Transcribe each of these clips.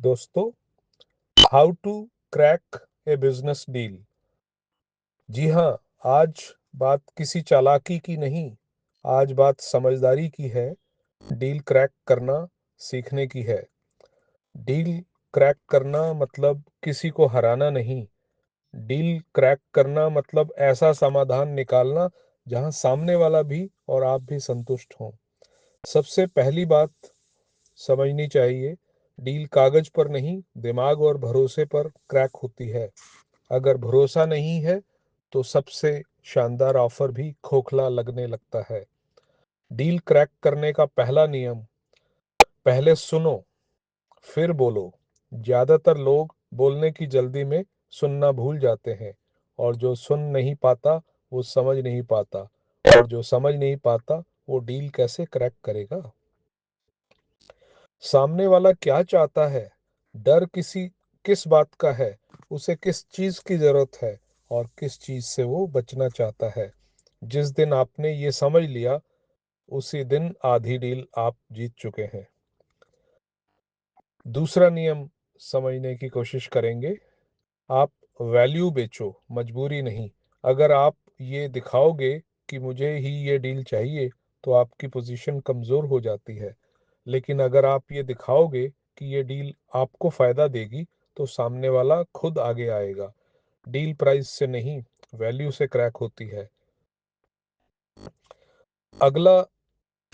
दोस्तों, how to crack a business deal. जी हाँ, आज बात किसी चालाकी की नहीं, आज बात समझदारी की है। डील क्रैक करना सीखने की है। डील क्रैक करना मतलब किसी को हराना नहीं। डील क्रैक करना मतलब ऐसा समाधान निकालना जहां सामने वाला भी और आप भी संतुष्ट हों। सबसे पहली बात समझनी चाहिए, डील कागज पर नहीं, दिमाग और भरोसे पर क्रैक होती है। अगर भरोसा नहीं है तो सबसे शानदार ऑफर भी खोखला लगने लगता है। डील क्रैक करने का पहला नियम, पहले सुनो फिर बोलो। ज्यादातर लोग बोलने की जल्दी में सुनना भूल जाते हैं, और जो सुन नहीं पाता वो समझ नहीं पाता, और जो समझ नहीं पाता वो डील कैसे क्रैक करेगा। सामने वाला क्या चाहता है, डर किस बात का है, उसे किस चीज की जरूरत है, और किस चीज से वो बचना चाहता है। जिस दिन आपने ये समझ लिया, उसी दिन आधी डील आप जीत चुके हैं। दूसरा नियम समझने की कोशिश करेंगे। आप वैल्यू बेचो, मजबूरी नहीं। अगर आप ये दिखाओगे कि मुझे ही ये डील चाहिए, तो आपकी पोजीशन कमजोर हो जाती है। लेकिन अगर आप ये दिखाओगे कि ये डील आपको फायदा देगी, तो सामने वाला खुद आगे आएगा। डील प्राइस से नहीं, वैल्यू से क्रैक होती है। अगला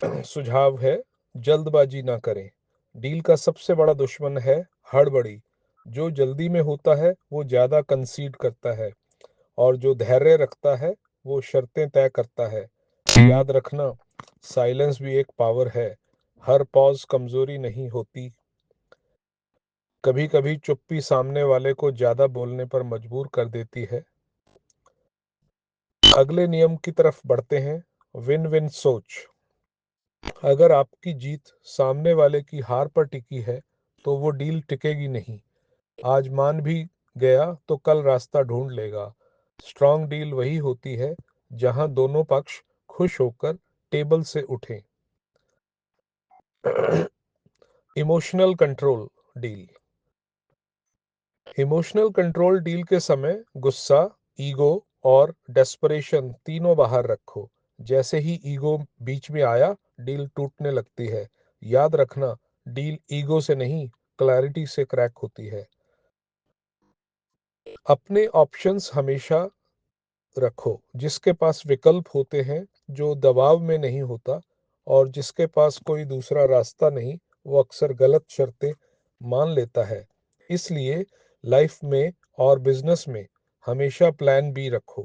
सुझाव है, जल्दबाजी ना करें। डील का सबसे बड़ा दुश्मन है हड़बड़ी। जो जल्दी में होता है वो ज्यादा कंसीड करता है, और जो धैर्य रखता है वो शर्तें तय करता है। याद रखना, साइलेंस भी एक पावर है। हर पॉज कमजोरी नहीं होती। कभी कभी चुप्पी सामने वाले को ज्यादा बोलने पर मजबूर कर देती है। अगले नियम की तरफ बढ़ते हैं, विन विन सोच। अगर आपकी जीत सामने वाले की हार पर टिकी है, तो वो डील टिकेगी नहीं। आज मान भी गया तो कल रास्ता ढूंढ लेगा। स्ट्रांग डील वही होती है जहां दोनों पक्ष खुश होकर टेबल से उठें। Emotional control deal. Emotional control deal के समय गुस्सा, ईगो और डेस्परेशन तीनों बाहर रखो। जैसे ही ईगो बीच में आया, डील टूटने लगती है। याद रखना, डील ईगो से नहीं, क्लैरिटी से क्रैक होती है। अपने ऑप्शंस हमेशा रखो। जिसके पास विकल्प होते हैं, जो दबाव में नहीं होता, और जिसके पास कोई दूसरा रास्ता नहीं, वो अक्सर गलत शर्तें मान लेता है। इसलिए लाइफ में और बिजनेस में हमेशा प्लान बी रखो।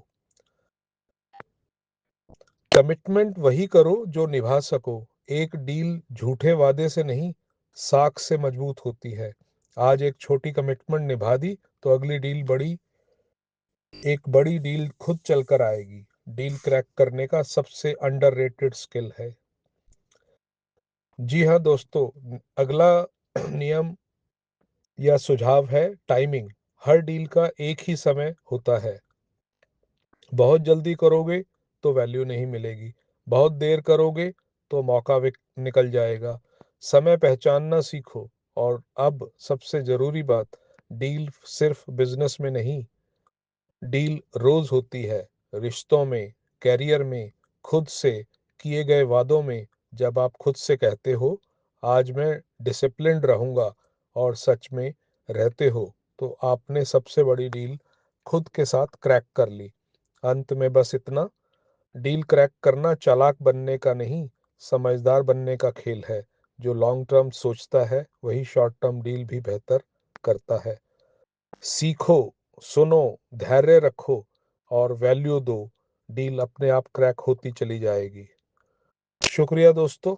कमिटमेंट वही करो जो निभा सको। एक डील झूठे वादे से नहीं, साख से मजबूत होती है। आज एक छोटी कमिटमेंट निभा दी, तो अगली डील एक बड़ी डील खुद चलकर आएगी। डील क्रैक करने का सबसे अंडररेटेड स्किल है। जी हाँ दोस्तों, अगला नियम या सुझाव है टाइमिंग। हर डील का एक ही समय होता है। बहुत जल्दी करोगे तो वैल्यू नहीं मिलेगी, बहुत देर करोगे तो मौका निकल जाएगा। समय पहचानना सीखो। और अब सबसे जरूरी बात, डील सिर्फ बिजनेस में नहीं, डील रोज होती है। रिश्तों में, कैरियर में, खुद से किए गए वादों में। जब आप खुद से कहते हो, आज मैं डिसिप्लिन्ड रहूंगा, और सच में रहते हो, तो आपने सबसे बड़ी डील खुद के साथ क्रैक कर ली। अंत में बस इतना, डील क्रैक करना चालाक बनने का नहीं, समझदार बनने का खेल है। जो लॉन्ग टर्म सोचता है वही शॉर्ट टर्म डील भी बेहतर करता है। सीखो, सुनो, धैर्य रखो और वैल्यू दो। डील अपने आप क्रैक होती चली जाएगी। शुक्रिया दोस्तों।